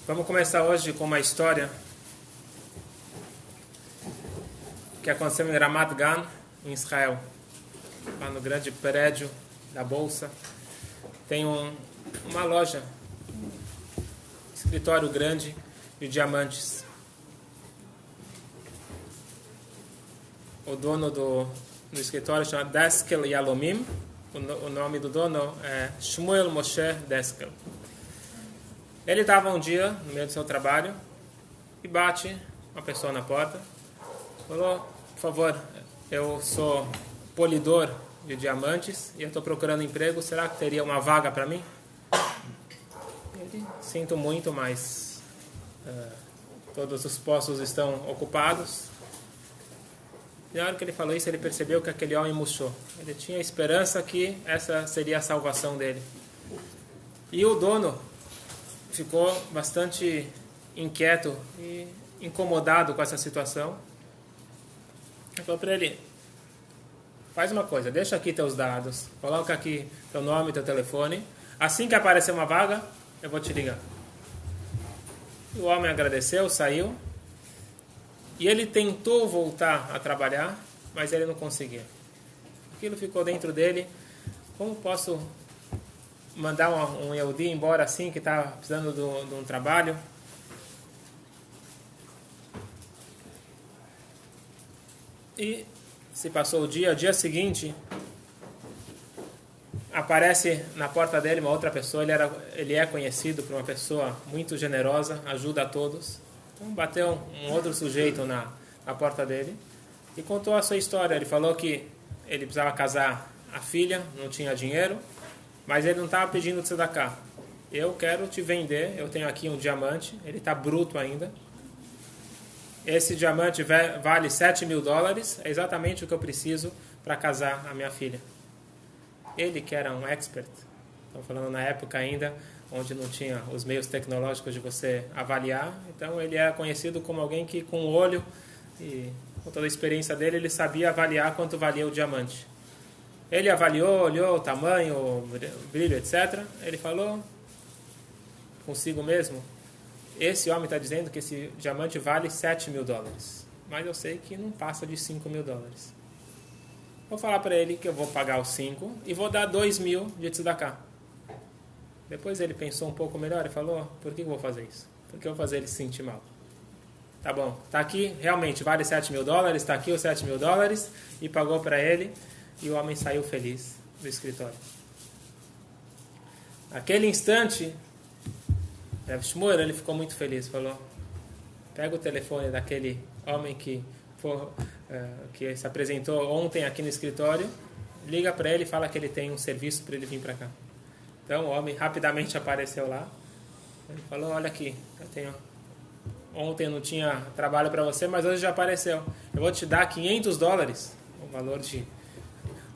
Vamos começar hoje com uma história que aconteceu em Ramat Gan, em Israel. Lá no grande prédio da Bolsa tem uma loja, um escritório grande de diamantes. O dono do escritório chama Deskel Yalomim. O nome do dono é Shmuel Moshe Deskel. Ele estava um dia no meio do seu trabalho e bate uma pessoa na porta. Falou: por favor, eu sou polidor de diamantes e eu estou procurando emprego. Será que teria uma vaga para mim? Ele: sinto muito, mas todos os postos estão ocupados. E na hora que ele falou isso, ele percebeu que aquele homem murchou. Ele tinha esperança que essa seria a salvação dele. E o dono ficou bastante inquieto e incomodado com essa situação. Ele falou para ele: faz uma coisa, deixa aqui teus dados, coloca aqui teu nome, teu telefone. Assim que aparecer uma vaga, eu vou te ligar. E o homem agradeceu, saiu. E ele tentou voltar a trabalhar, mas ele não conseguia. Aquilo ficou dentro dele. Como posso mandar um Yehudi embora assim, que está precisando de um trabalho? E se passou o dia seguinte, aparece na porta dele uma outra pessoa. Ele é conhecido por uma pessoa muito generosa, ajuda a todos. Então bateu um outro sujeito na porta dele e contou a sua história. Ele falou que ele precisava casar a filha, não tinha dinheiro, mas ele não estava pedindo tzedakah. Eu quero te vender, eu tenho aqui um diamante, ele está bruto ainda. Esse diamante vale $7.000, é exatamente o que eu preciso para casar a minha filha. Ele, que era um expert, estamos falando na época ainda onde não tinha os meios tecnológicos de você avaliar, então ele era conhecido como alguém que com o olho e com toda a experiência dele, ele sabia avaliar quanto valia o diamante. Ele avaliou, olhou o tamanho, o brilho, etc. Ele falou consigo mesmo: esse homem está dizendo que esse diamante vale $7.000, mas eu sei que não passa de $5.000. Vou falar para ele que eu vou pagar os 5 e vou dar 2.000 de tzedakah. Depois ele pensou um pouco melhor e falou: por que eu vou fazer isso? Porque eu vou fazer ele se sentir mal. Tá bom, tá aqui, realmente vale $7.000, está aqui os $7.000, e pagou para ele, e o homem saiu feliz do escritório. Naquele instante, Rav Shmuel, ele ficou muito feliz, falou: pega o telefone daquele homem que se apresentou ontem aqui no escritório, liga para ele e fala que ele tem um serviço para ele vir para cá. Então o homem rapidamente apareceu lá. Ele falou: olha aqui, ontem eu não tinha trabalho para você, mas hoje já apareceu. Eu vou te dar $500, o valor de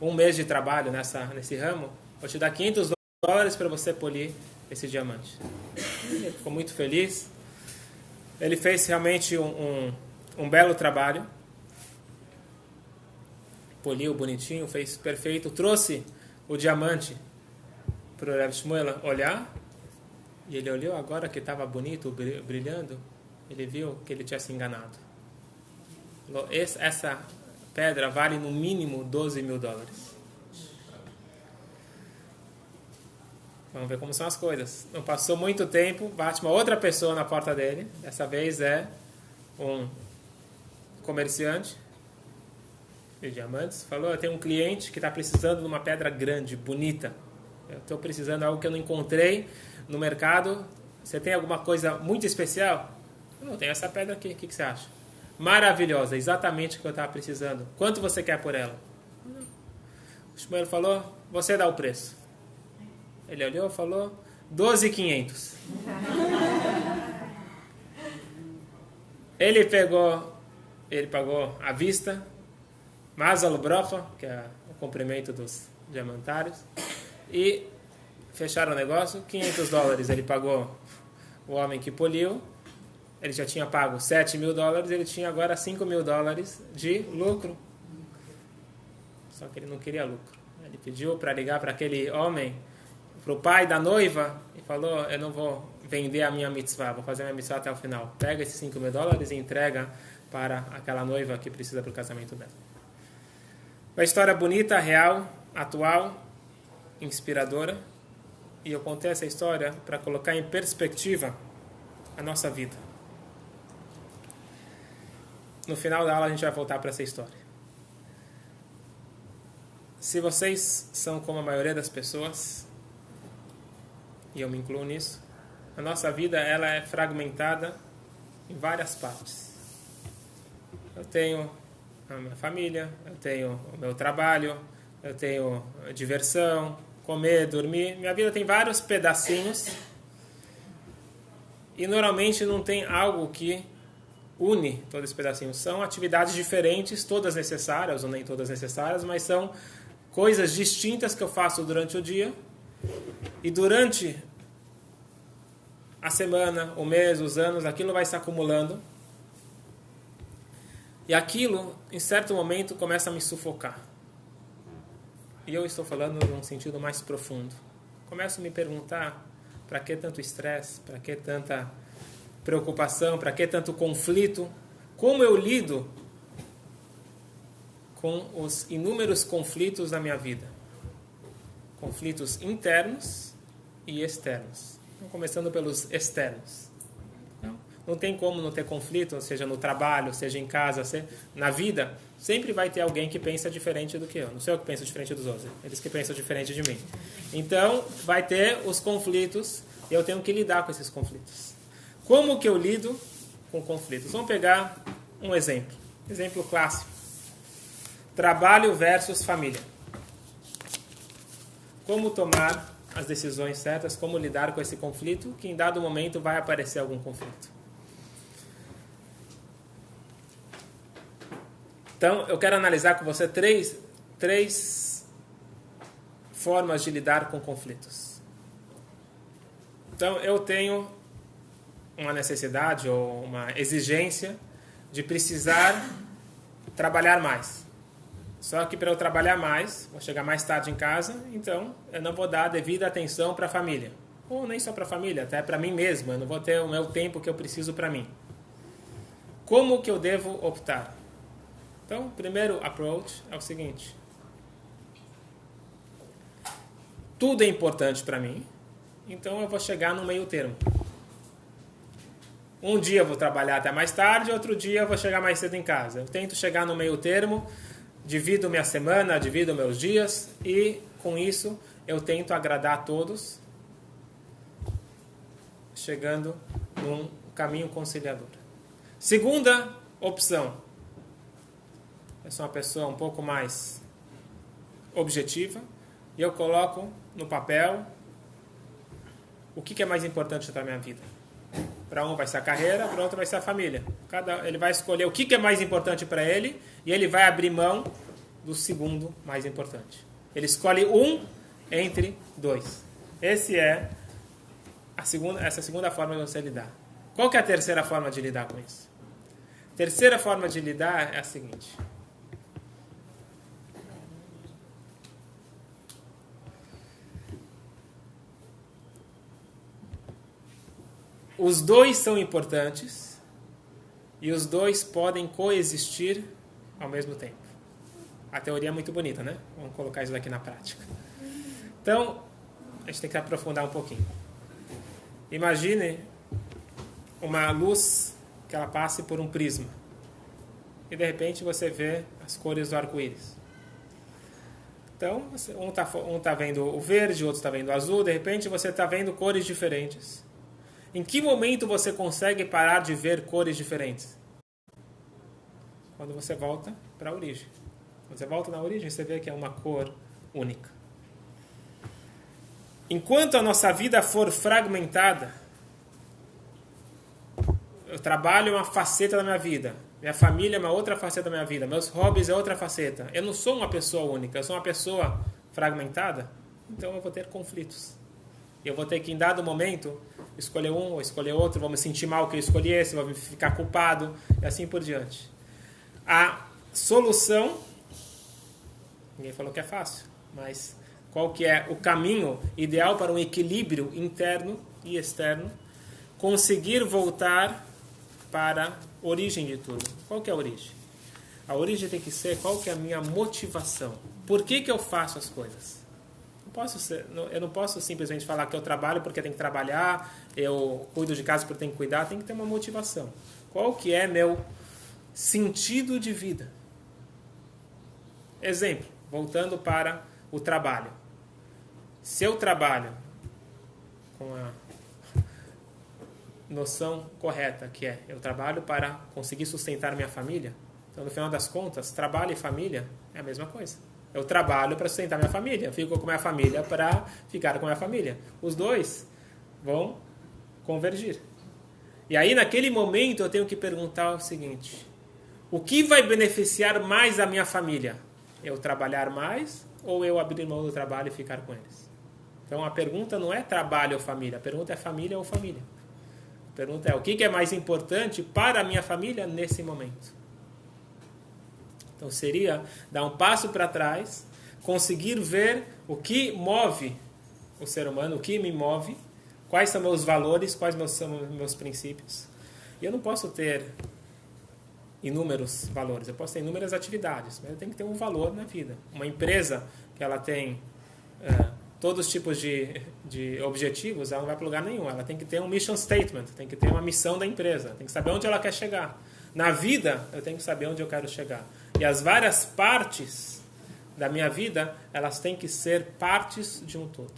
um mês de trabalho nesse ramo. Vou te dar $500 para você polir esse diamante. Ele ficou muito feliz. Ele fez realmente um belo trabalho. Poliu bonitinho, fez perfeito. Trouxe o diamante para o Rav Shmuel olhar, e ele olhou, agora que estava bonito, brilhando, ele viu que ele tinha se enganado. Falou: essa pedra vale no mínimo $12.000. Vamos ver como são as coisas. Não passou muito tempo, bate uma outra pessoa na porta dele. Dessa vez é um comerciante de diamantes. Falou: eu tenho um cliente que está precisando de uma pedra grande, bonita. Eu estou precisando de algo que eu não encontrei no mercado. Você tem alguma coisa muito especial? Eu tenho essa pedra aqui. O que você acha? Maravilhosa, exatamente o que eu estava precisando. Quanto você quer por ela? O Shmuel falou: você dá o preço. Ele olhou e falou: $12.500. Ele pagou à vista, Mazal Brocha, que é o comprimento dos diamantários, e fecharam o negócio. $500 ele pagou o homem que poliu. Ele já tinha pago $7.000, ele tinha agora $5.000 de lucro. Só que ele não queria lucro. Ele pediu para ligar para aquele homem o pai da noiva e falou, eu não vou vender a minha mitzvah, vou fazer a minha mitzvah até o final. Pega esses $5.000 e entrega para aquela noiva que precisa para o casamento dela. Uma história bonita, real, atual, inspiradora. E eu contei essa história para colocar em perspectiva a nossa vida. No final da aula a gente vai voltar para essa história. Se vocês são como a maioria das pessoas, e eu me incluo nisso, a nossa vida ela é fragmentada em várias partes. Eu tenho a minha família, eu tenho o meu trabalho, eu tenho a diversão, comer, dormir. Minha vida tem vários pedacinhos e normalmente não tem algo que une todos esses pedacinhos. São atividades diferentes, todas necessárias ou nem todas necessárias, mas são coisas distintas que eu faço durante o dia e durante a semana, o mês, os anos, aquilo vai se acumulando e aquilo, em certo momento, começa a me sufocar. E eu estou falando num sentido mais profundo. Começo a me perguntar para que tanto estresse, para que tanta preocupação, para que tanto conflito, como eu lido com os inúmeros conflitos da minha vida. Conflitos internos e externos. Então, começando pelos externos. Não tem como não ter conflito, seja no trabalho, seja em casa, seja na vida. Sempre vai ter alguém que pensa diferente do que eu. Não sou eu que penso diferente dos outros, eles que pensam diferente de mim. Então, vai ter os conflitos e eu tenho que lidar com esses conflitos. Como que eu lido com conflitos? Vamos pegar um exemplo. Exemplo clássico. Trabalho versus família. Como tomar as decisões certas, como lidar com esse conflito, que em dado momento vai aparecer algum conflito. Então, eu quero analisar com você três formas de lidar com conflitos. Então, eu tenho uma necessidade ou uma exigência de precisar trabalhar mais. Só que para eu trabalhar mais, vou chegar mais tarde em casa, então eu não vou dar a devida atenção para a família. Ou nem só para a família, até para mim mesmo. Eu não vou ter o meu tempo que eu preciso para mim. Como que eu devo optar? Então, o primeiro approach é o seguinte. Tudo é importante para mim, então eu vou chegar no meio termo. Um dia eu vou trabalhar até mais tarde, outro dia eu vou chegar mais cedo em casa. Eu tento chegar no meio termo, divido minha semana, divido meus dias e, com isso, eu tento agradar a todos, chegando num caminho conciliador. Segunda opção. Eu sou uma pessoa um pouco mais objetiva e eu coloco no papel o que é mais importante para a minha vida. Para um vai ser a carreira, para outro vai ser a família. Ele vai escolher o que é mais importante para ele e ele vai abrir mão do segundo mais importante. Ele escolhe um entre dois. Essa é a segunda forma de você lidar. Qual que é a terceira forma de lidar com isso? A terceira forma de lidar é a seguinte. Os dois são importantes e os dois podem coexistir ao mesmo tempo. A teoria é muito bonita, né? Vamos colocar isso aqui na prática. Então, a gente tem que aprofundar um pouquinho. Imagine uma luz que ela passe por um prisma. E de repente você vê as cores do arco-íris. Então, um está vendo o verde, o outro está vendo o azul. De repente você está vendo cores diferentes. Em que momento você consegue parar de ver cores diferentes? Quando você volta para a origem. Quando você volta na origem, você vê que é uma cor única. Enquanto a nossa vida for fragmentada, eu trabalho é uma faceta da minha vida, minha família é uma outra faceta da minha vida, meus hobbies é outra faceta. Eu não sou uma pessoa única, eu sou uma pessoa fragmentada, então eu vou ter conflitos. Eu vou ter que, em dado momento, escolher um ou escolher outro, vou me sentir mal que eu escolhi esse, vou ficar culpado, e assim por diante. A solução, ninguém falou que é fácil, mas qual que é o caminho ideal para um equilíbrio interno e externo, conseguir voltar para a origem de tudo. Qual que é a origem? A origem tem que ser qual que é a minha motivação. Por que eu faço as coisas? Eu não posso simplesmente falar que eu trabalho porque tenho que trabalhar, eu cuido de casa porque tenho que cuidar, tem que ter uma motivação. Qual que é meu sentido de vida? Exemplo, voltando para o trabalho. Se eu trabalho com a noção correta, que é eu trabalho para conseguir sustentar minha família, então no final das contas, trabalho e família é a mesma coisa. Eu trabalho para sustentar minha família, eu fico com minha família para ficar com minha família. Os dois vão convergir. E aí naquele momento eu tenho que perguntar o seguinte: o que vai beneficiar mais a minha família? Eu trabalhar mais ou eu abrir mão do trabalho e ficar com eles? Então a pergunta não é trabalho ou família, a pergunta é família ou família. A pergunta é o que é mais importante para a minha família nesse momento? Então seria dar um passo para trás, conseguir ver o que move o ser humano, o que me move, quais são meus valores, quais são meus princípios. E eu não posso ter inúmeros valores, eu posso ter inúmeras atividades, mas eu tenho que ter um valor na vida. Uma empresa que ela tem todos os tipos de objetivos, ela não vai para lugar nenhum. Ela tem que ter um mission statement, tem que ter uma missão da empresa, tem que saber onde ela quer chegar. Na vida, eu tenho que saber onde eu quero chegar. E as várias partes da minha vida, elas têm que ser partes de um todo.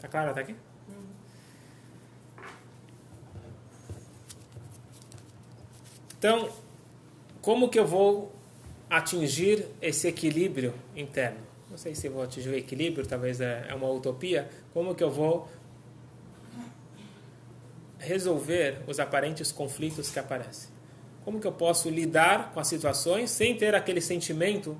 Tá claro até aqui? Então, como que eu vou atingir esse equilíbrio interno? Não sei se eu vou atingir o equilíbrio, talvez é uma utopia. Como que eu vou resolver os aparentes conflitos que aparecem? Como que eu posso lidar com as situações sem ter aquele sentimento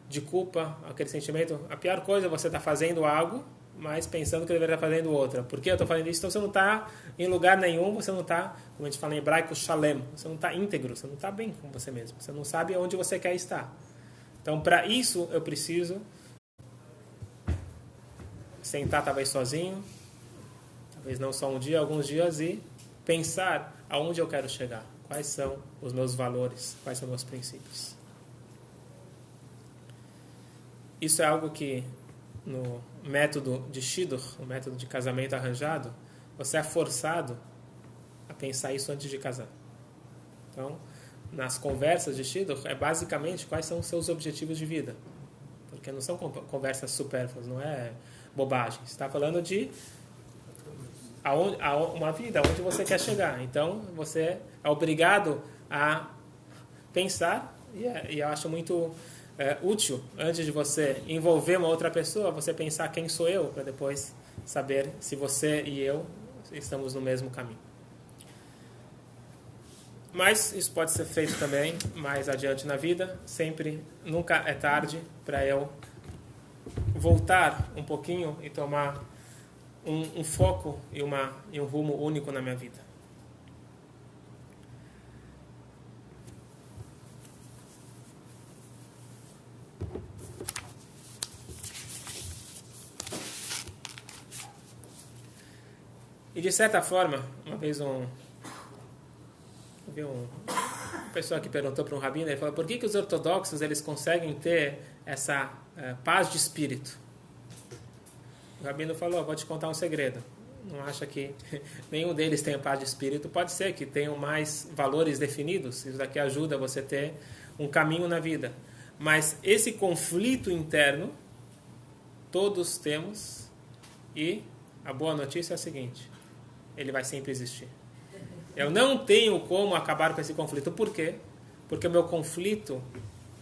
de culpa, aquele sentimento... A pior coisa é você estar fazendo algo, mas pensando que deveria estar fazendo outra. Por que eu estou fazendo isso? Então você não está em lugar nenhum, você não está, como a gente fala em hebraico, shalem. Você não está íntegro, você não está bem com você mesmo. Você não sabe onde você quer estar. Então, para isso, eu preciso sentar talvez sozinho, talvez não só um dia, alguns dias, e pensar aonde eu quero chegar. Quais são os meus valores, quais são os meus princípios. Isso é algo que no método de Shidduch, o método de casamento arranjado, você é forçado a pensar isso antes de casar. Então, nas conversas de Shidduch, é basicamente quais são os seus objetivos de vida. Porque não são conversas supérfluas, não é bobagem. Você está falando de uma vida onde você quer chegar. Então, você é obrigado a pensar, e eu acho muito útil, antes de você envolver uma outra pessoa, você pensar quem sou eu, para depois saber se você e eu estamos no mesmo caminho. Mas isso pode ser feito também mais adiante na vida. Sempre, nunca é tarde para eu voltar um pouquinho e tomar um foco e um rumo único na minha vida. E de certa forma, uma vez uma pessoa que perguntou para um rabino, ele falou: por que os ortodoxos eles conseguem ter essa paz de espírito? O rabino falou: vou te contar um segredo. Não acha que nenhum deles tem paz de espírito? Pode ser que tenham mais valores definidos. Isso daqui ajuda você a ter um caminho na vida. Mas esse conflito interno, todos temos. E a boa notícia é a seguinte: ele vai sempre existir. Eu não tenho como acabar com esse conflito. Por quê? Porque o meu conflito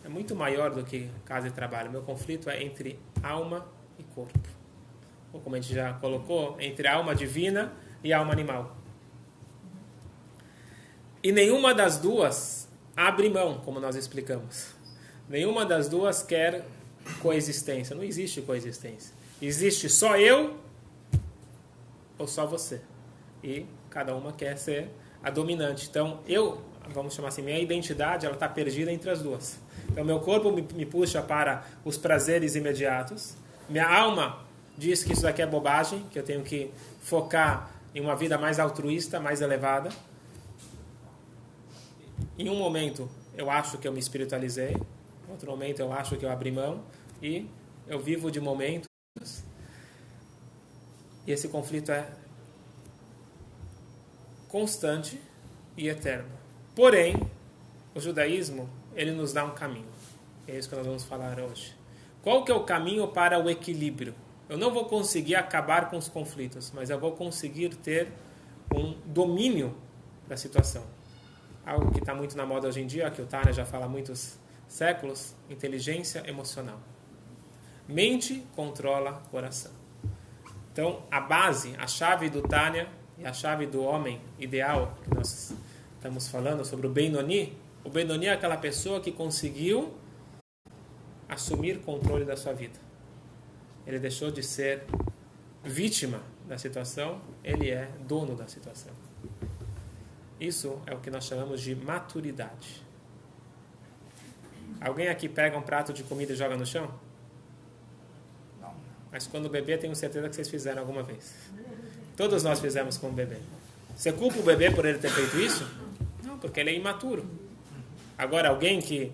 é muito maior do que casa e trabalho. O meu conflito é entre alma e corpo. Ou como a gente já colocou, entre a alma divina e a alma animal. E nenhuma das duas abre mão, como nós explicamos. Nenhuma das duas quer coexistência. Não existe coexistência. Existe só eu ou só você. E cada uma quer ser a dominante. Então, vamos chamar assim, minha identidade, ela está perdida entre as duas. Então, meu corpo me puxa para os prazeres imediatos, Minha alma diz que isso daqui é bobagem, que eu tenho que focar em uma vida mais altruísta, mais elevada. Em um momento eu acho que eu me espiritualizei, em outro momento eu acho que eu abri mão, e eu vivo de momentos, e esse conflito é constante e eterno. Porém, o judaísmo, ele nos dá um caminho. É isso que nós vamos falar hoje. Qual que é o caminho para o equilíbrio? Eu não vou conseguir acabar com os conflitos, mas eu vou conseguir ter um domínio da situação. Algo que está muito na moda hoje em dia, que o Tânia já fala há muitos séculos, inteligência emocional. Mente controla coração. Então, a base, a chave do Tânia e a chave do homem ideal, que nós estamos falando sobre o Benoni é aquela pessoa que conseguiu assumir controle da sua vida. Ele deixou de ser vítima da situação, ele é dono da situação. Isso é o que nós chamamos de maturidade. Alguém aqui pega um prato de comida e joga no chão? Não. Mas quando bebê, tenho certeza que vocês fizeram alguma vez. Todos nós fizemos com o bebê. Você culpa o bebê por ele ter feito isso? Não, porque ele é imaturo. Agora, alguém que,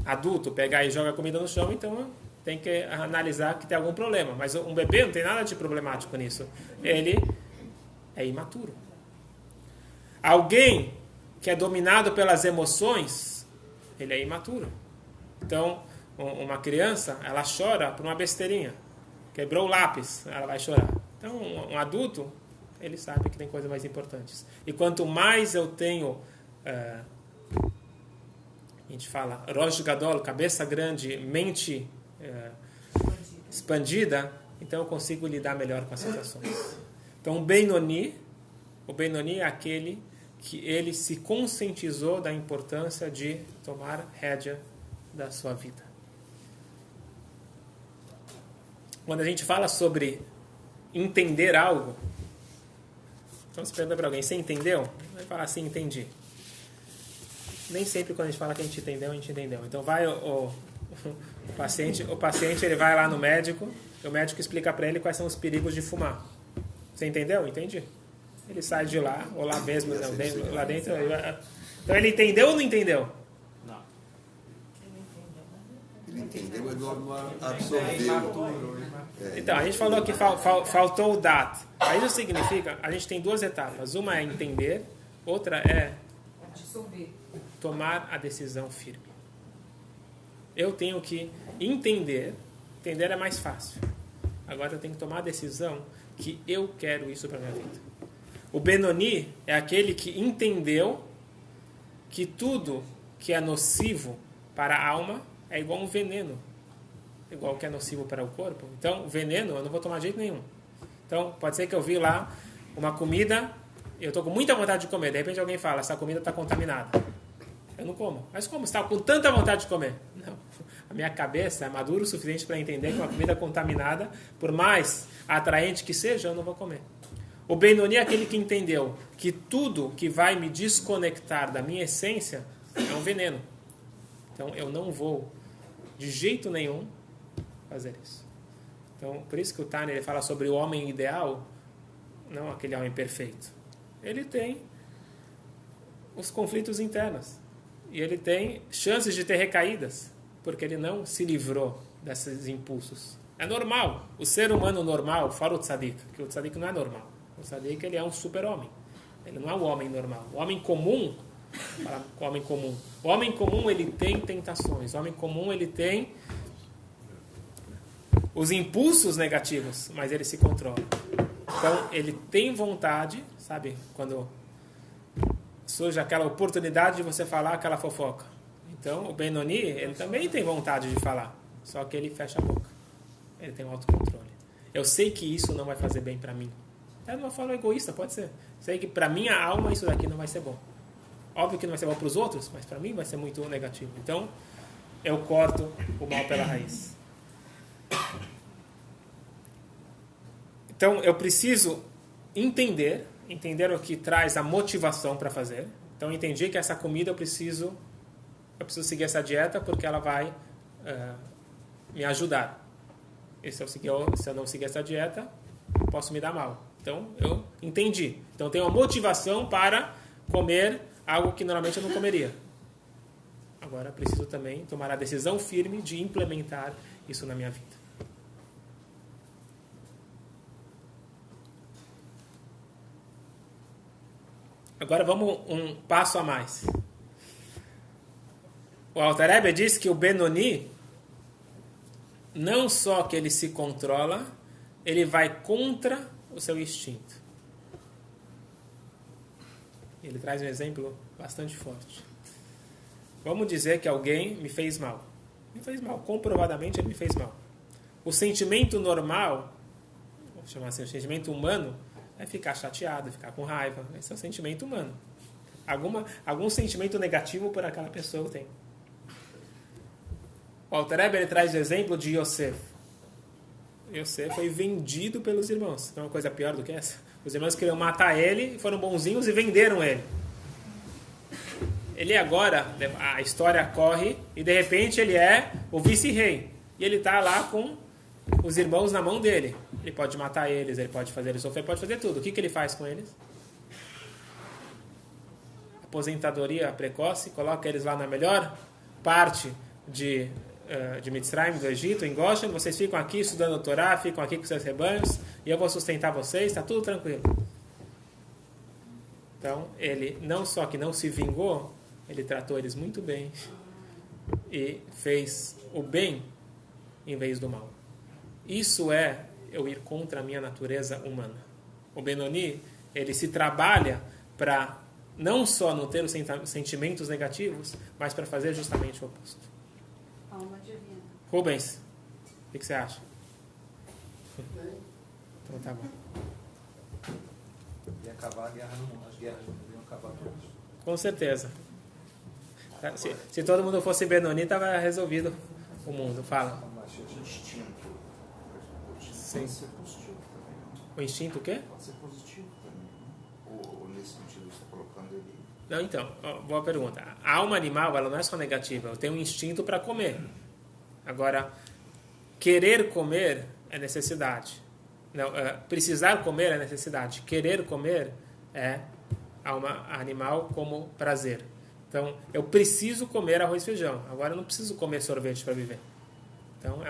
adulto, pegar e joga comida no chão, então tem que analisar que tem algum problema. Mas um bebê não tem nada de problemático nisso. Ele é imaturo. Alguém que é dominado pelas emoções, ele é imaturo. Então, uma criança, ela chora por uma besteirinha. Quebrou o lápis, ela vai chorar. Então, um adulto, ele sabe que tem coisas mais importantes. E quanto mais eu tenho, a gente fala, Rosh Gadol, cabeça grande, mente expandida, então eu consigo lidar melhor com as situações. Então, o Benoni é aquele que ele se conscientizou da importância de tomar rédea da sua vida. Quando a gente fala sobre entender algo, então se pergunta para alguém, você entendeu? Vai falar assim, entendi. Nem sempre quando a gente fala que a gente entendeu. Então vai o paciente ele vai lá no médico, e o médico explica para ele quais são os perigos de fumar. Você entendeu? Entendi. Ele sai de lá, ou lá mesmo, não, lá dentro. Então ele entendeu ou não entendeu? Não. Ele entendeu, mas não absorveu. Então, a gente falou que faltou o dat. Aí isso significa, a gente tem duas etapas. Uma é entender, outra é absorver. Tomar a decisão firme. Eu tenho que entender é mais fácil. Agora eu tenho que tomar a decisão que eu quero isso para minha vida. O Benoni é aquele que entendeu que tudo que é nocivo para a alma é igual um veneno, igual que é nocivo para o corpo. Então, o veneno eu não vou tomar de jeito nenhum. Então, pode ser que eu vi lá uma comida, eu estou com muita vontade de comer, de repente alguém fala, essa comida está contaminada. Eu não como. Mas como? Você está com tanta vontade de comer? Não. A minha cabeça é madura o suficiente para entender que uma comida contaminada, por mais atraente que seja, eu não vou comer. O Benoni é aquele que entendeu que tudo que vai me desconectar da minha essência é um veneno. Então, eu não vou, de jeito nenhum, fazer isso. Então, por isso que o Tânia ele fala sobre o homem ideal, não aquele homem perfeito. Ele tem os conflitos internos. E ele tem chances de ter recaídas, porque ele não se livrou desses impulsos. É normal. O ser humano normal, fora o tzadik, que o tzadik não é normal. O tzadik ele é um super-homem. Ele não é um homem normal. O homem comum, o homem comum ele tem tentações. O homem comum ele tem os impulsos negativos, mas ele se controla. Então ele tem vontade, sabe, quando surge aquela oportunidade de você falar aquela fofoca. Então o Benoni ele também tem vontade de falar, só que ele fecha a boca. Ele tem um autocontrole. Eu sei que isso não vai fazer bem para mim. É de uma forma egoísta, pode ser. Sei que para minha alma isso daqui não vai ser bom. Óbvio que não vai ser bom para os outros, mas para mim vai ser muito negativo. Então, eu corto o mal pela raiz. Então, eu preciso entender o que traz a motivação para fazer. Então, eu entendi que essa comida eu preciso seguir essa dieta porque ela vai me ajudar. E se eu não seguir essa dieta, posso me dar mal. Então, eu entendi. Então, eu tenho uma motivação para comer algo que normalmente eu não comeria. Agora, preciso também tomar a decisão firme de implementar isso na minha vida. Agora, vamos um passo a mais. O Alter Rebbe diz que o Benoni, não só que ele se controla, ele vai contra o seu instinto. Ele traz um exemplo bastante forte. Vamos dizer que alguém me fez mal. Me fez mal, comprovadamente ele me fez mal. O sentimento normal, vou chamar assim, o sentimento humano, é ficar chateado, ficar com raiva. Esse é o sentimento humano. Algum sentimento negativo por aquela pessoa eu tenho. O Alter Rebbe ele traz o exemplo de Yosef. Yosef foi vendido pelos irmãos. Tem uma coisa pior do que essa? Os irmãos queriam matar ele, foram bonzinhos e venderam ele. Ele agora, a história corre, e de repente ele é o vice-rei. E ele está lá com os irmãos na mão dele. Ele pode matar eles, ele pode fazer eles sofrer, pode fazer tudo. O que ele faz com eles? Aposentadoria precoce, coloca eles lá na melhor parte de Mitzrayim, do Egito, em Goshen. Vocês ficam aqui estudando a Torá, ficam aqui com seus rebanhos, e eu vou sustentar vocês, está tudo tranquilo. Então, ele não só que não se vingou, ele tratou eles muito bem e fez o bem em vez do mal. Isso é eu ir contra a minha natureza humana. O Benoni, ele se trabalha para não só não ter os sentimentos negativos, mas para fazer justamente o oposto. Alma divina. Rubens, o que você acha? Então tá bom. E acabar a guerra no mundo. As guerras não deveriam acabar todas. Com certeza. Se todo mundo fosse Benoni, estava resolvido o mundo. Fala. Mas o instinto. O instinto Sim. pode ser positivo também. O instinto o quê? Pode ser positivo também. Ou nesse sentido você está colocando ele. Não, então, boa pergunta. A alma animal, ela não é só negativa. Eu tenho um instinto para comer. Agora, querer comer é necessidade. Não, precisar comer é necessidade. Querer comer é alma animal como prazer. Então, eu preciso comer arroz e feijão. Agora, eu não preciso comer sorvete para viver. Então,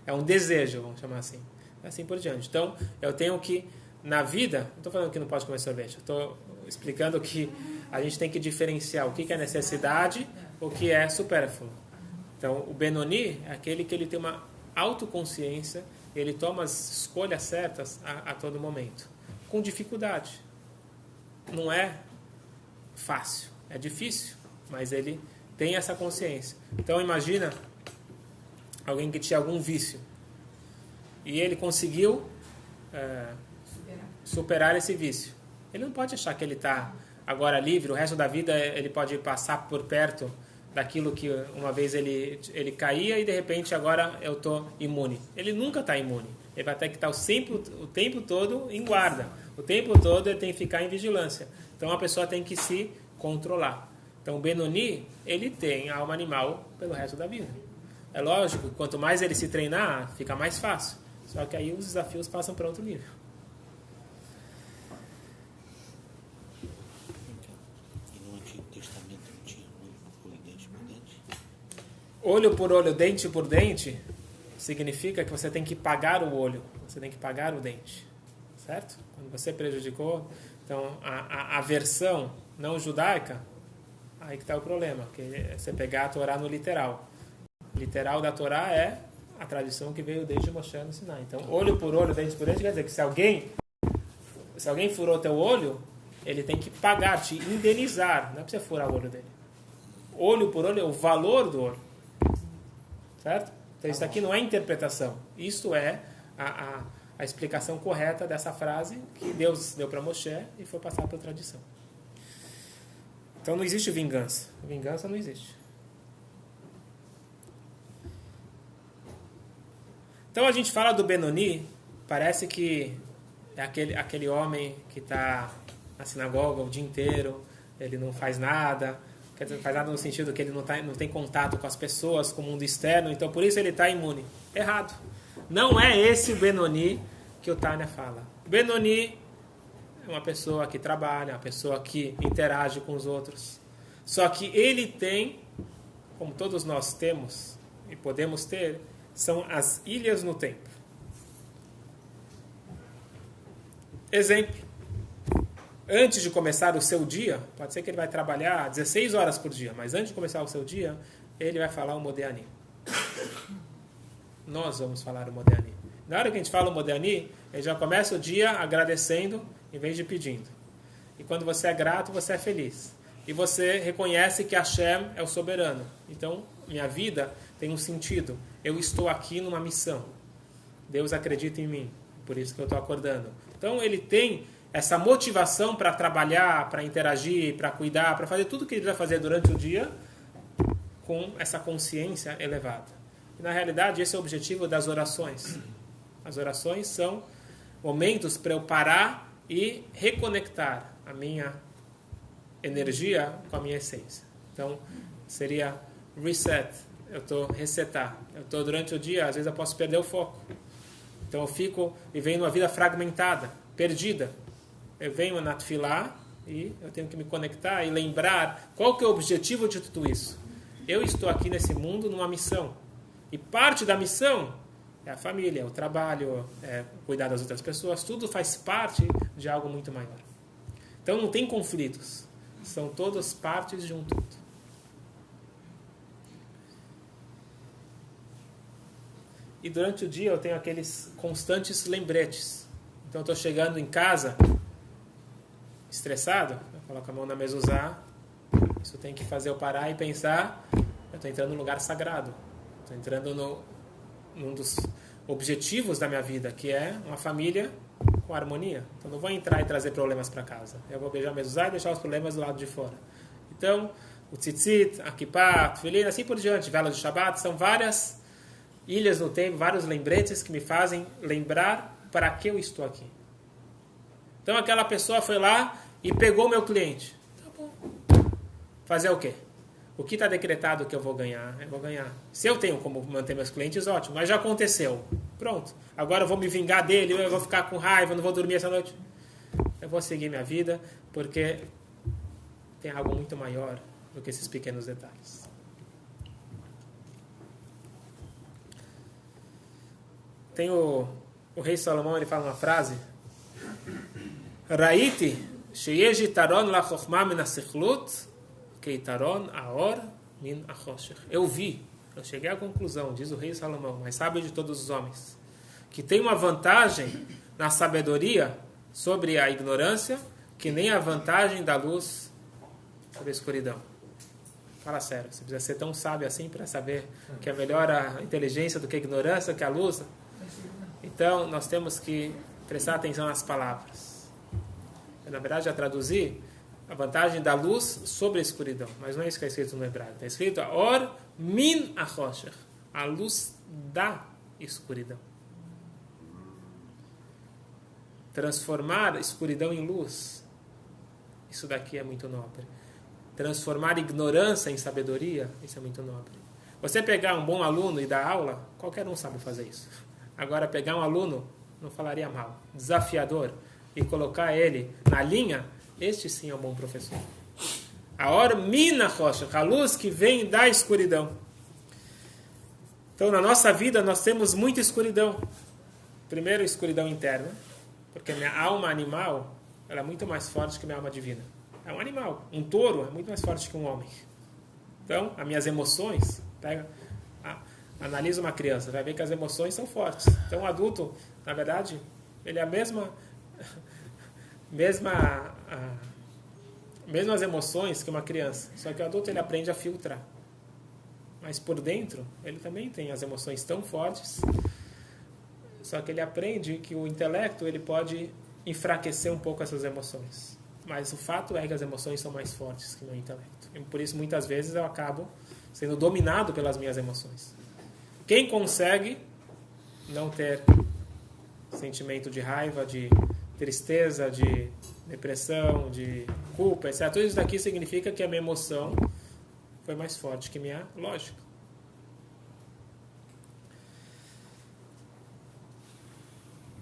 é um desejo, vamos chamar assim. Assim por diante. Então, eu tenho que, na vida, não estou falando que não pode comer sorvete. Eu estou explicando que a gente tem que diferenciar o que é necessidade, o que é supérfluo. Então, o Benoni é aquele que ele tem uma autoconsciência, ele toma as escolhas certas a todo momento. Com dificuldade. Não é fácil. É difícil, mas ele tem essa consciência. Então, imagina alguém que tinha algum vício e ele conseguiu superar esse vício. Ele não pode achar que ele está agora livre, o resto da vida ele pode passar por perto daquilo que uma vez ele caía e de repente agora eu estou imune. Ele nunca está imune. Ele vai ter que estar o tempo todo em guarda. O tempo todo ele tem que ficar em vigilância. Então, a pessoa tem que se controlar. Então, o Benoni, ele tem a alma animal pelo resto da vida. É lógico, quanto mais ele se treinar, fica mais fácil. Só que aí os desafios passam para outro nível. E no Antigo Testamento não tinha olho por olho, dente por dente? Olho por olho, dente por dente, significa que você tem que pagar o olho. Você tem que pagar o dente. Certo? Quando você prejudicou, então a versão não judaica, aí que está o problema, que é você pegar a Torá no literal. O literal da Torá é a tradição que veio desde Moshe no Sinai. Então, olho por olho, dente por dente, quer dizer que se alguém furou teu olho, ele tem que pagar, te indenizar, não é para você furar o olho dele. Olho por olho é o valor do olho. Certo? Então, isso aqui não é interpretação. Isso é a explicação correta dessa frase que Deus deu para Moshe e foi passada pela tradição. Então não existe vingança. Vingança não existe. Então a gente fala do Benoni, parece que é aquele homem que está na sinagoga o dia inteiro, ele não faz nada, quer dizer, não faz nada no sentido que ele não tem contato com as pessoas, com o mundo externo, então por isso ele está imune. Errado. Não é esse o Benoni que o Tânia fala. Benoni é uma pessoa que trabalha, uma pessoa que interage com os outros. Só que ele tem, como todos nós temos e podemos ter, são as ilhas no tempo. Exemplo. Antes de começar o seu dia, pode ser que ele vai trabalhar 16 horas por dia, mas antes de começar o seu dia, ele vai falar o Modéani. Nós vamos falar o Modéani. Na hora que a gente fala o Modéani, ele já começa o dia agradecendo em vez de pedindo. E quando você é grato, você é feliz. E você reconhece que Hashem é o soberano. Então, minha vida tem um sentido. Eu estou aqui numa missão. Deus acredita em mim. Por isso que eu estou acordando. Então, ele tem essa motivação para trabalhar, para interagir, para cuidar, para fazer tudo que ele vai fazer durante o dia com essa consciência elevada. E, na realidade, esse é o objetivo das orações. As orações são momentos para eu parar e reconectar a minha energia com a minha essência. Então, seria reset. Eu estou resetar. Eu estou durante o dia, às vezes eu posso perder o foco. Então, eu fico vivendo uma vida fragmentada, perdida. Eu venho na tefilá e eu tenho que me conectar e lembrar qual que é o objetivo de tudo isso. Eu estou aqui nesse mundo numa missão. E parte da missão é a família, o trabalho, cuidar das outras pessoas. Tudo faz parte de algo muito maior. Então não tem conflitos. São todas partes de um todo. E durante o dia eu tenho aqueles constantes lembretes. Então eu estou chegando em casa estressado, eu coloco a mão na mezuzá. Isso tem que fazer eu parar e pensar. Eu estou entrando num lugar sagrado. Estou entrando num dos objetivos da minha vida, que é uma família com harmonia. Então não vou entrar e trazer problemas para casa. Eu vou beijar a mezuzá e deixar os problemas do lado de fora. Então, o tzitzit, a kippah, a tefilin, assim por diante, vela de Shabbat, são várias ilhas no tempo, vários lembretes que me fazem lembrar para que eu estou aqui. Então aquela pessoa foi lá e pegou o meu cliente. Tá bom. Fazer o quê? O que está decretado que eu vou ganhar? Eu vou ganhar. Se eu tenho como manter meus clientes, ótimo. Mas já aconteceu. Pronto. Agora eu vou me vingar dele, eu vou ficar com raiva, não vou dormir essa noite. Eu vou seguir minha vida, porque tem algo muito maior do que esses pequenos detalhes. Tem o rei Salomão, ele fala uma frase: Raiti sheyesh yitaron lachokhma min hasichlut keitaron aor min achoshech. Eu cheguei à conclusão, diz o rei Salomão, mais sábio de todos os homens, que tem uma vantagem na sabedoria sobre a ignorância, que nem a vantagem da luz sobre a escuridão. Fala sério, você precisa ser tão sábio assim para saber que é melhor a inteligência do que a ignorância, que a luz. Então, nós temos que prestar atenção nas palavras. Eu, na verdade, já traduzi a vantagem da luz sobre a escuridão. Mas não é isso que é escrito no hebraico. Está escrito Or min achoshech, a luz da escuridão. Transformar a escuridão em luz, isso daqui é muito nobre. Transformar ignorância em sabedoria, isso é muito nobre. Você pegar um bom aluno e dar aula, qualquer um sabe fazer isso. Agora, pegar um aluno, não falaria mal, desafiador, e colocar ele na linha, este sim é um bom professor. A Or min achoshech, a luz que vem da escuridão. Então, na nossa vida, nós temos muita escuridão. Primeiro, escuridão interna, porque minha alma animal ela é muito mais forte que minha alma divina. É um animal. Um touro é muito mais forte que um homem. Então, as minhas emoções, analisa uma criança, vai ver que as emoções são fortes. Então, o adulto, na verdade, ele é a mesmas emoções que uma criança. Só que o adulto ele aprende a filtrar. Mas por dentro, ele também tem as emoções tão fortes. Só que ele aprende que o intelecto ele pode enfraquecer um pouco essas emoções. Mas o fato é que as emoções são mais fortes que o meu intelecto. E por isso, muitas vezes, eu acabo sendo dominado pelas minhas emoções. Quem consegue não ter sentimento de raiva, de tristeza, de depressão, de culpa, etc. Tudo isso daqui significa que a minha emoção foi mais forte que minha lógica.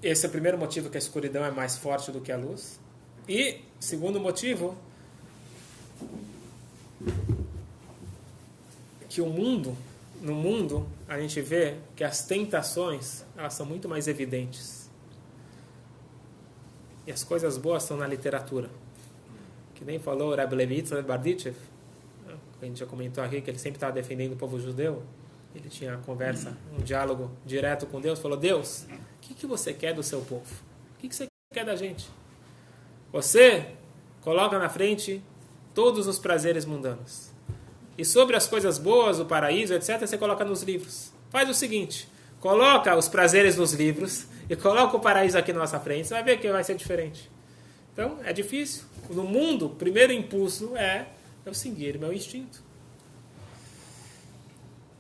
esse é o primeiro motivo, que a escuridão é mais forte do que a luz. E, segundo motivo, que no mundo, a gente vê que as tentações, elas são muito mais evidentes. E as coisas boas estão na literatura. Que nem falou o Rabbi Levi Barditchev, a gente já comentou aqui que ele sempre estava defendendo o povo judeu. Ele tinha uma conversa, um diálogo direto com Deus. Falou: Deus, o que você quer do seu povo? O que você quer da gente? Você coloca na frente todos os prazeres mundanos. E sobre as coisas boas, o paraíso, etc., você coloca nos livros. Faz o seguinte: coloca os prazeres nos livros e coloca o paraíso aqui na nossa frente. Você vai ver que vai ser diferente. Então, é difícil. No mundo, o primeiro impulso é eu seguir meu instinto.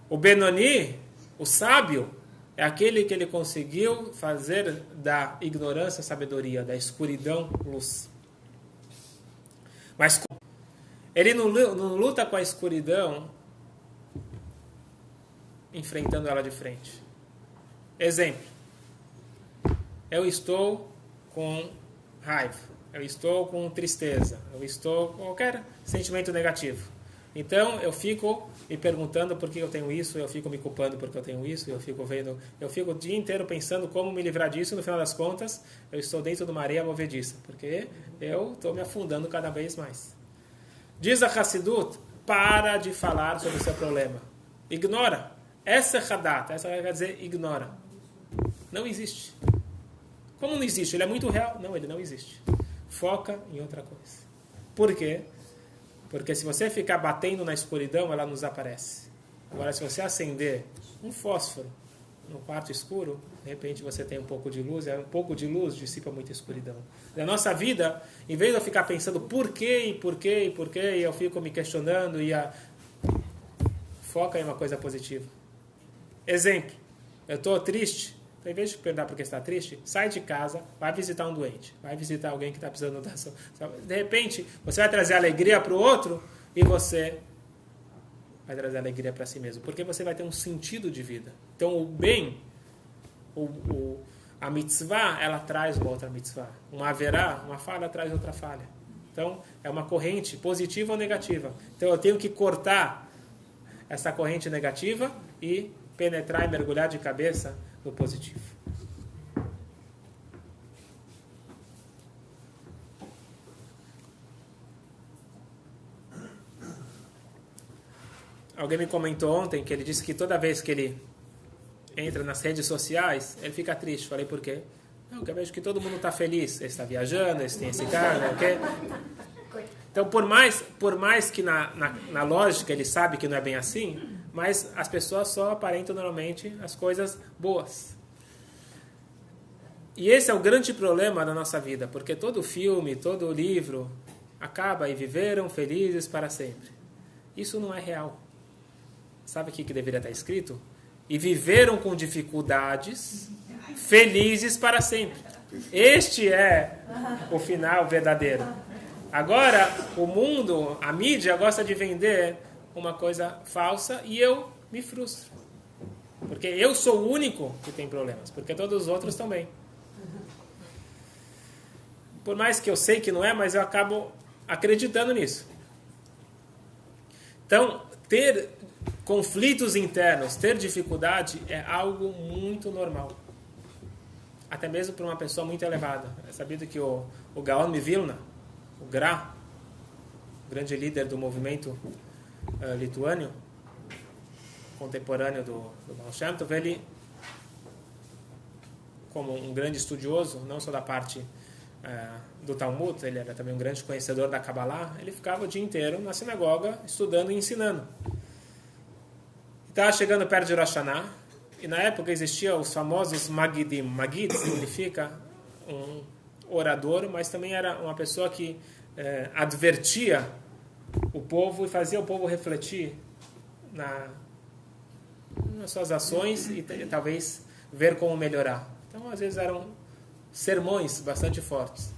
O Benoni, o sábio, é aquele que ele conseguiu fazer da ignorância sabedoria, da escuridão luz. Mas ele não luta com a escuridão enfrentando ela de frente. Exemplo. Eu estou com raiva. Eu estou com tristeza. Eu estou com qualquer sentimento negativo. Então, eu fico me perguntando por que eu tenho isso, eu fico me culpando porque eu tenho isso, eu fico o dia inteiro pensando como me livrar disso, no final das contas, eu estou dentro de uma areia movediça, porque eu estou me afundando cada vez mais. Diz a Hassidut: para de falar sobre o seu problema. Ignora. Essa é Hadat, essa quer dizer ignora. Não existe. Como não existe? Ele é muito real? Não, ele não existe. Foca em outra coisa. Por quê? Porque se você ficar batendo na escuridão, ela nos aparece. Agora, se você acender um fósforo no quarto escuro, de repente você tem um pouco de luz, e um pouco de luz dissipa muita escuridão. Na nossa vida, em vez de eu ficar pensando por quê, e eu fico me questionando, foca em uma coisa positiva. Exemplo, eu estou triste. Então, em vez de perguntar por que está triste, sai de casa, vai visitar um doente, vai visitar alguém que está precisando da ação. De repente, você vai trazer alegria para o outro e você vai trazer alegria para si mesmo, porque você vai ter um sentido de vida. Então, o bem, a mitzvah, ela traz uma outra mitzvah. Uma haverá, uma falha traz outra falha. Então, é uma corrente positiva ou negativa. Então, eu tenho que cortar essa corrente negativa e penetrar e mergulhar de cabeça no positivo. Alguém me comentou ontem que ele disse que toda vez que ele entra nas redes sociais, ele fica triste. Falei, por quê? Não, porque eu vejo que todo mundo está feliz. Ele está viajando, ele tem esse carro, ok? Então, por mais que na lógica ele sabe que não é bem assim, mas as pessoas só aparentam normalmente as coisas boas. E esse é o grande problema da nossa vida, porque todo filme, todo livro acaba e viveram felizes para sempre. Isso não é real. Sabe o que deveria estar escrito? E viveram com dificuldades, felizes para sempre. Este é o final verdadeiro. Agora, o mundo, a mídia gosta de vender uma coisa falsa e eu me frustro. Porque eu sou o único que tem problemas, porque todos os outros também. Por mais que eu sei que não é, mas eu acabo acreditando nisso. Então, ter conflitos internos, ter dificuldade é algo muito normal. Até mesmo para uma pessoa muito elevada. É sabido que o Gaon de Vilna, o Gra, o grande líder do movimento lituânio, contemporâneo do Baal Shem Tov, ele, como um grande estudioso, não só da parte do Talmud, ele era também um grande conhecedor da Kabbalah, ele ficava o dia inteiro na sinagoga estudando e ensinando. Estava chegando perto de Rosh Hashanah, e na época existiam os famosos Magidim. Magid significa um orador, mas também era uma pessoa que advertia o povo e fazia o povo refletir nas suas ações e talvez ver como melhorar. Então, às vezes, eram sermões bastante fortes.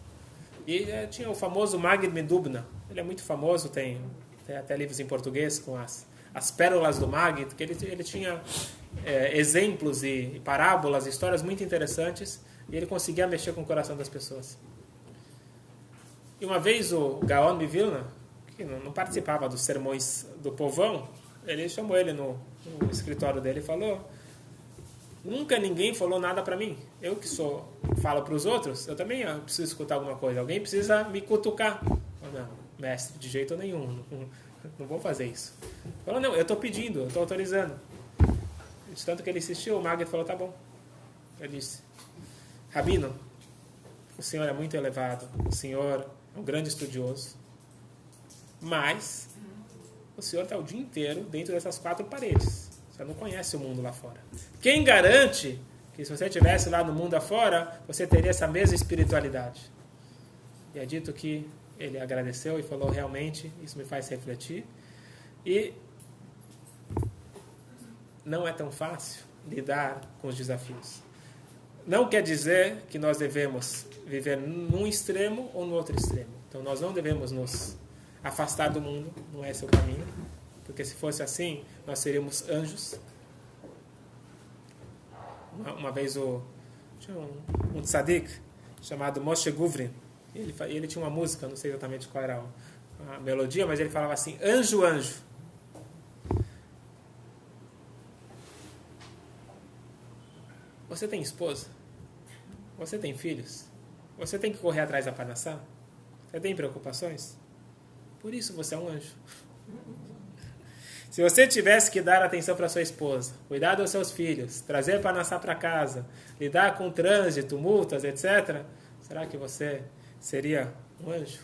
E tinha o famoso Magid Medubna. Ele é muito famoso, tem até livros em português com as pérolas do Magid, que ele tinha exemplos e parábolas, histórias muito interessantes E ele conseguia mexer com o coração das pessoas. E uma vez o Gaon de Vilna, que não participava dos sermões do povão, ele chamou ele no escritório dele e falou: nunca ninguém falou nada para mim. Eu que falo para os outros, eu também preciso escutar alguma coisa. Alguém precisa me cutucar. Não, mestre, de jeito nenhum. Não vou fazer isso. Ele falou: não, eu estou pedindo, eu estou autorizando. De tanto que ele insistiu, o Maggid falou: tá bom. Ele disse: Rabino, o senhor é muito elevado, o senhor é um grande estudioso, mas o senhor está o dia inteiro dentro dessas 4 paredes. Você não conhece o mundo lá fora. Quem garante que se você estivesse lá no mundo afora, você teria essa mesma espiritualidade? E é dito que ele agradeceu e falou: realmente, isso me faz refletir. E não é tão fácil lidar com os desafios. Não quer dizer que nós devemos viver num extremo ou no outro extremo. Então nós não devemos nos afastar do mundo, não é esse o caminho, porque se fosse assim, nós seríamos anjos. Uma vez tinha um tzadik chamado Moshe Guvrin, ele tinha uma música, não sei exatamente qual era a melodia, mas ele falava assim: anjo, anjo. Você tem esposa? Você tem filhos? Você tem que correr atrás da parnassá? Você tem preocupações? Por isso você é um anjo. Se você tivesse que dar atenção para sua esposa, cuidar dos seus filhos, trazer parnassá para casa, lidar com trânsito, multas, etc., será que você seria um anjo?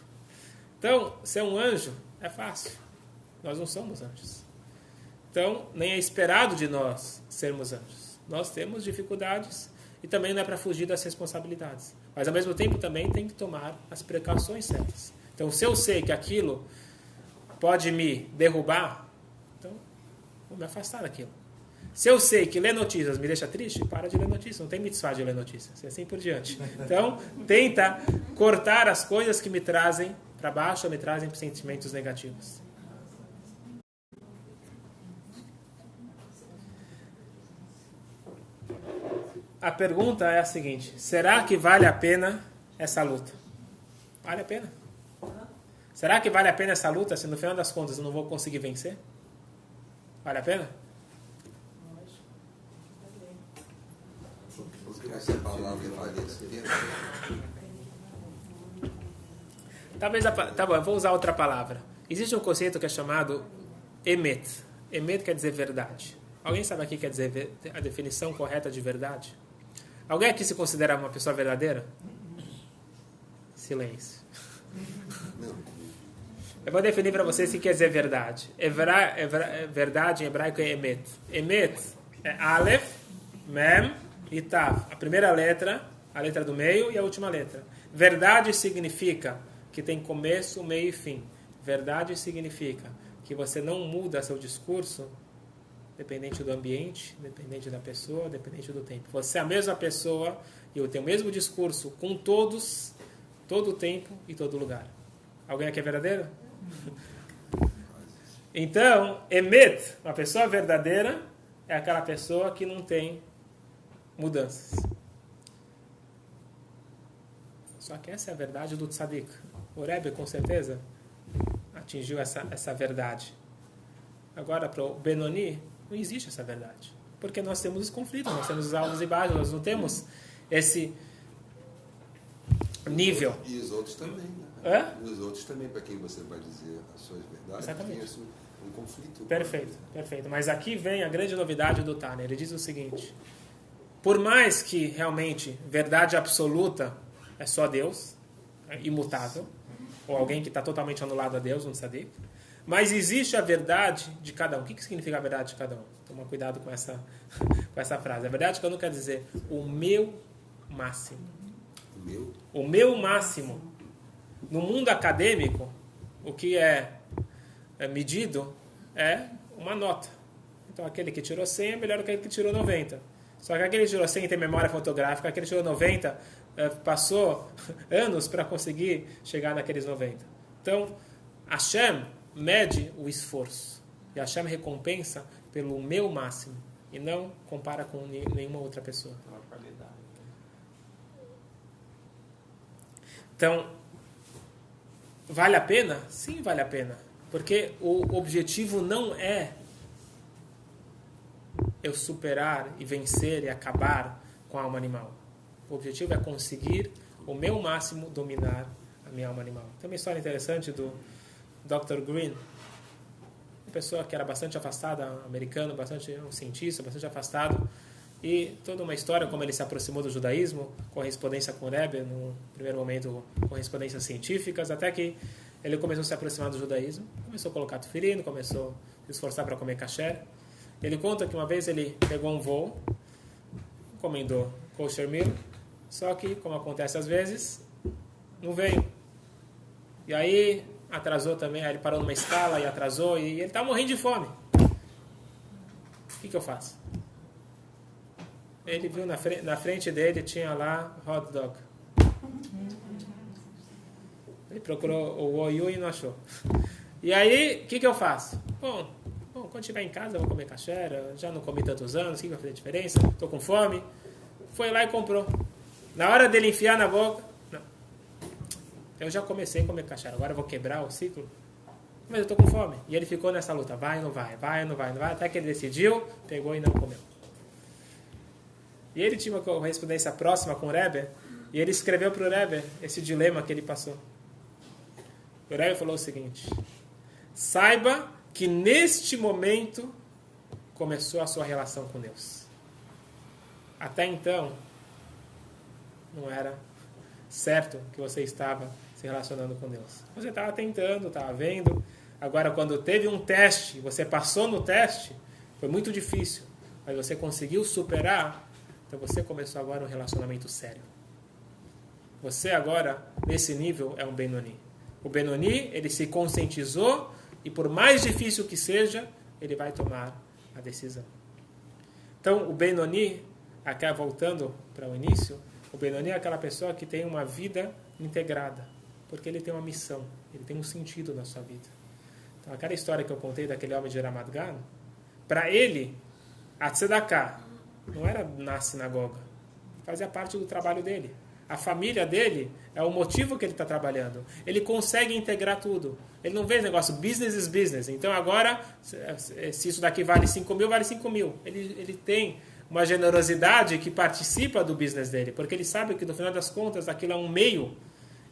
Então, ser um anjo é fácil. Nós não somos anjos. Então, nem é esperado de nós sermos anjos. Nós temos dificuldades e também não é para fugir das responsabilidades. Mas, ao mesmo tempo, também tem que tomar as precauções certas. Então, se eu sei que aquilo pode me derrubar, então, vou me afastar daquilo. Se eu sei que ler notícias me deixa triste, para de ler notícias. Não tem mitzvah de ler notícias. E assim por diante. Então, tenta cortar as coisas que me trazem para baixo ou me trazem sentimentos negativos. A pergunta é a seguinte: será que vale a pena essa luta? Vale a pena? Será que vale a pena essa luta se no final das contas eu não vou conseguir vencer? Vale a pena? Porque essa palavra vale esse tempo. Talvez tá bom, eu vou usar outra palavra. Existe um conceito que é chamado emet. Emet quer dizer verdade. Alguém sabe aqui quer dizer a definição correta de verdade? Alguém aqui se considera uma pessoa verdadeira? Silêncio. Eu vou definir para vocês o que quer dizer verdade. Verdade em hebraico é emet. Emet é Aleph, Mem e Tav. A primeira letra, a letra do meio e a última letra. Verdade significa que tem começo, meio e fim. Verdade significa que você não muda seu discurso dependente do ambiente, dependente da pessoa, dependente do tempo. Você é a mesma pessoa e eu tenho o mesmo discurso com todos, todo o tempo e todo lugar. Alguém aqui é verdadeiro? Então, emet, uma pessoa verdadeira, é aquela pessoa que não tem mudanças. Só que essa é a verdade do tzadik. O Rebbe, com certeza, atingiu essa verdade. Agora, para o Benoni, não existe essa verdade. Porque nós temos os conflitos, nós temos os altos e baixos, nós não temos esse nível. E os outros também, né? Hã? E os outros também, para quem você vai dizer as suas verdades, Exatamente. tem um conflito. Perfeito, perfeito. Mas aqui vem a grande novidade do Tânia. Ele diz o seguinte: por mais que realmente verdade absoluta é só Deus, é imutável, ou alguém que está totalmente anulado a Deus, um tzadik, mas existe a verdade de cada um. O que significa a verdade de cada um? Toma cuidado com essa frase. A verdade de cada um quer dizer o meu máximo. O meu máximo. No mundo acadêmico, o que é medido é uma nota. Então, aquele que tirou 100 é melhor do que aquele que tirou 90. Só que aquele que tirou 100 tem memória fotográfica, aquele que tirou 90 passou anos para conseguir chegar naqueles 90. Então, Hashem mede o esforço. E Hashem recompensa pelo meu máximo. E não compara com nenhuma outra pessoa. Então, vale a pena? Sim, vale a pena. Porque o objetivo não é eu superar e vencer e acabar com a alma animal. O objetivo é conseguir o meu máximo dominar a minha alma animal. Tem uma história interessante do Dr. Green, uma pessoa que era bastante afastada, americano, um cientista, bastante afastado, e toda uma história como ele se aproximou do judaísmo, correspondência com o Rebbe, no primeiro momento correspondências científicas, até que ele começou a se aproximar do judaísmo, começou a colocar tefilin, começou a se esforçar para comer kasher. Ele conta que uma vez ele pegou um voo, encomendou kosher meal, só que, como acontece às vezes, não veio. E aí atrasou também, aí ele parou numa escala e atrasou, e ele estava morrendo de fome. O que eu faço? Ele viu na frente dele, tinha lá hot dog. Ele procurou o Oyu e não achou. E aí, o que eu faço? Bom, quando estiver em casa eu vou comer kasher, já não comi tantos anos, o que vai fazer diferença? Estou com fome. Foi lá e comprou. Na hora dele enfiar na boca, não. Eu já comecei a comer kasher, agora eu vou quebrar o ciclo. Mas eu estou com fome. E ele ficou nessa luta, vai, não vai, até que ele decidiu, pegou e não comeu. E ele tinha uma correspondência próxima com o Rebbe, e ele escreveu para o Rebbe esse dilema que ele passou. O Rebbe falou o seguinte: saiba que neste momento começou a sua relação com Deus. Até então, não era certo que você estava se relacionando com Deus. Você estava tentando, estava vendo. Agora, quando teve um teste, você passou no teste, foi muito difícil, mas você conseguiu superar, então você começou agora um relacionamento sério. Você agora, nesse nível, é um Benoni. O Benoni, ele se conscientizou e por mais difícil que seja, ele vai tomar a decisão. Então, o Benoni, aqui voltando para o início, o Benoni é aquela pessoa que tem uma vida integrada, porque ele tem uma missão, ele tem um sentido na sua vida. Então, aquela história que eu contei daquele homem de Ramat Gan, para ele, a tzedakah não era na sinagoga, fazia parte do trabalho dele. A família dele é o motivo que ele está trabalhando. Ele consegue integrar tudo. Ele não vê negócio, business is business. Então agora, se isso daqui vale 5 mil, vale 5 mil. Ele tem uma generosidade que participa do business dele, porque ele sabe que no final das contas aquilo é um meio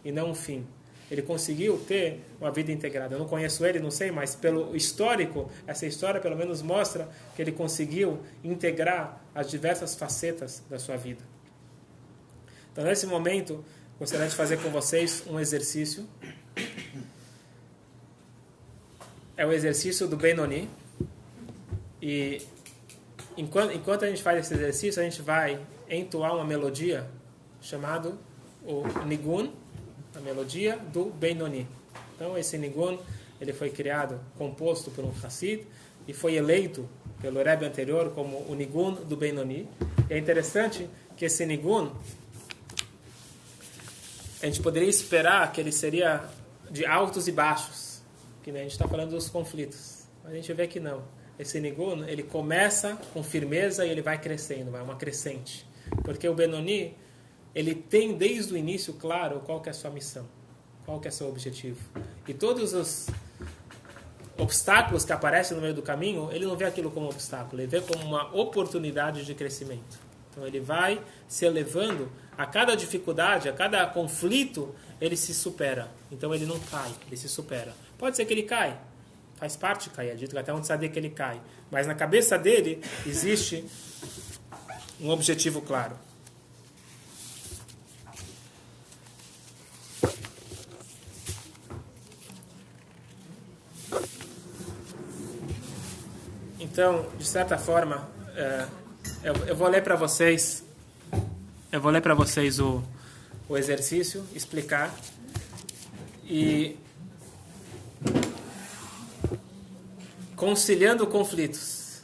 e não um fim. Ele conseguiu ter uma vida integrada. Eu não conheço ele, não sei, mas pelo histórico, essa história pelo menos mostra que ele conseguiu integrar as diversas facetas da sua vida. Então, nesse momento, gostaria de fazer com vocês um exercício. É o exercício do Benoni. E enquanto a gente faz esse exercício, a gente vai entoar uma melodia chamada o Nigun, a melodia do Benoni. Então, esse Nigun, ele foi criado, composto por um Hassid, e foi eleito pelo Rebbe anterior como o Nigun do Benoni. E é interessante que esse Nigun, a gente poderia esperar que ele seria de altos e baixos, que a gente está falando dos conflitos. Mas a gente vê que não. Esse Nigun, ele começa com firmeza e ele vai crescendo, vai uma crescente. Porque o Benoni, ele tem desde o início claro qual que é a sua missão, qual que é o seu objetivo. E todos os obstáculos que aparecem no meio do caminho, ele não vê aquilo como um obstáculo, ele vê como uma oportunidade de crescimento. Então ele vai se elevando, a cada dificuldade, a cada conflito, ele se supera. Então ele não cai, ele se supera. Pode ser que ele caia, faz parte de cair, é dito que até onde saber que ele cai. Mas na cabeça dele existe um objetivo claro. Então, de certa forma, eu vou ler para vocês, o exercício, explicar e conciliando conflitos.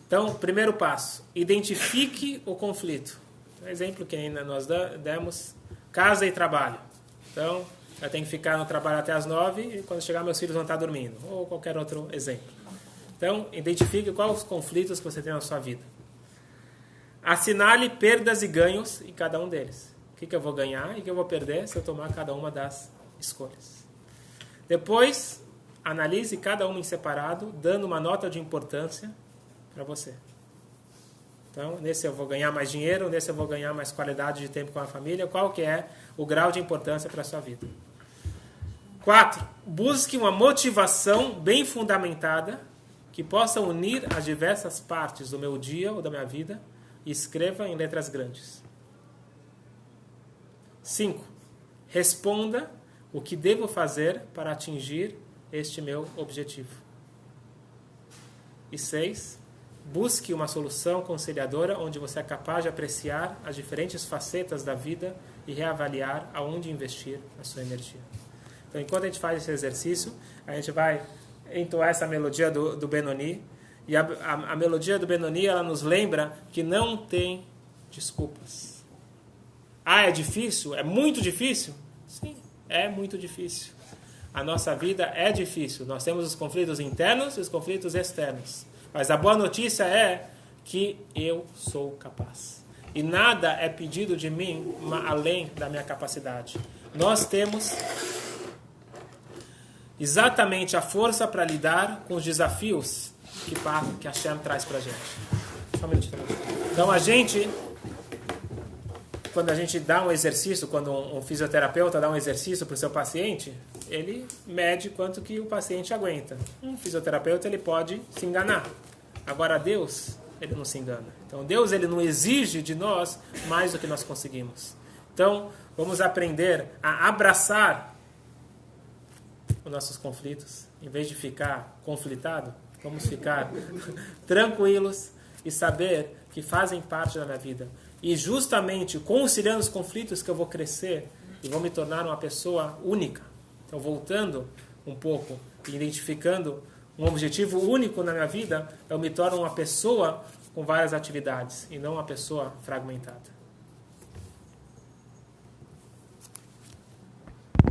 Então, primeiro passo, identifique o conflito. Um exemplo que ainda nós demos, casa e trabalho. Então, eu tenho que ficar no trabalho até as 9 e quando chegar meus filhos vão estar dormindo, ou qualquer outro exemplo. Então, identifique quais os conflitos que você tem na sua vida. Assinale perdas e ganhos em cada um deles. O que eu vou ganhar e o que eu vou perder se eu tomar cada uma das escolhas. Depois, analise cada uma em separado, dando uma nota de importância para você. Então, nesse eu vou ganhar mais dinheiro, nesse eu vou ganhar mais qualidade de tempo com a família. Qual que é o grau de importância para a sua vida? 4. Busque uma motivação bem fundamentada que possa unir as diversas partes do meu dia ou da minha vida e escreva em letras grandes. 5. Responda o que devo fazer para atingir este meu objetivo. E 6. Busque uma solução conciliadora onde você é capaz de apreciar as diferentes facetas da vida e reavaliar aonde investir a sua energia. Então, enquanto a gente faz esse exercício, a gente vai entoar essa melodia do Benoni. E a melodia do Benoni, ela nos lembra que não tem desculpas. Ah, é difícil? É muito difícil? Sim, é muito difícil. A nossa vida é difícil. Nós temos os conflitos internos e os conflitos externos. Mas a boa notícia é que eu sou capaz. E nada é pedido de mim além da minha capacidade. Nós temos exatamente a força para lidar com os desafios que a Hashem traz para a gente. Só um minutinho. Então quando a gente dá um exercício, quando um fisioterapeuta dá um exercício para o seu paciente, ele mede quanto que o paciente aguenta. Um fisioterapeuta, ele pode se enganar. Agora Deus, ele não se engana. Então Deus, ele não exige de nós mais do que nós conseguimos. Então vamos aprender a abraçar os nossos conflitos. Em vez de ficar conflitado, vamos ficar tranquilos e saber que fazem parte da minha vida. E justamente conciliando os conflitos que eu vou crescer e vou me tornar uma pessoa única. Então, voltando um pouco e identificando um objetivo único na minha vida, eu me torno uma pessoa com várias atividades e não uma pessoa fragmentada.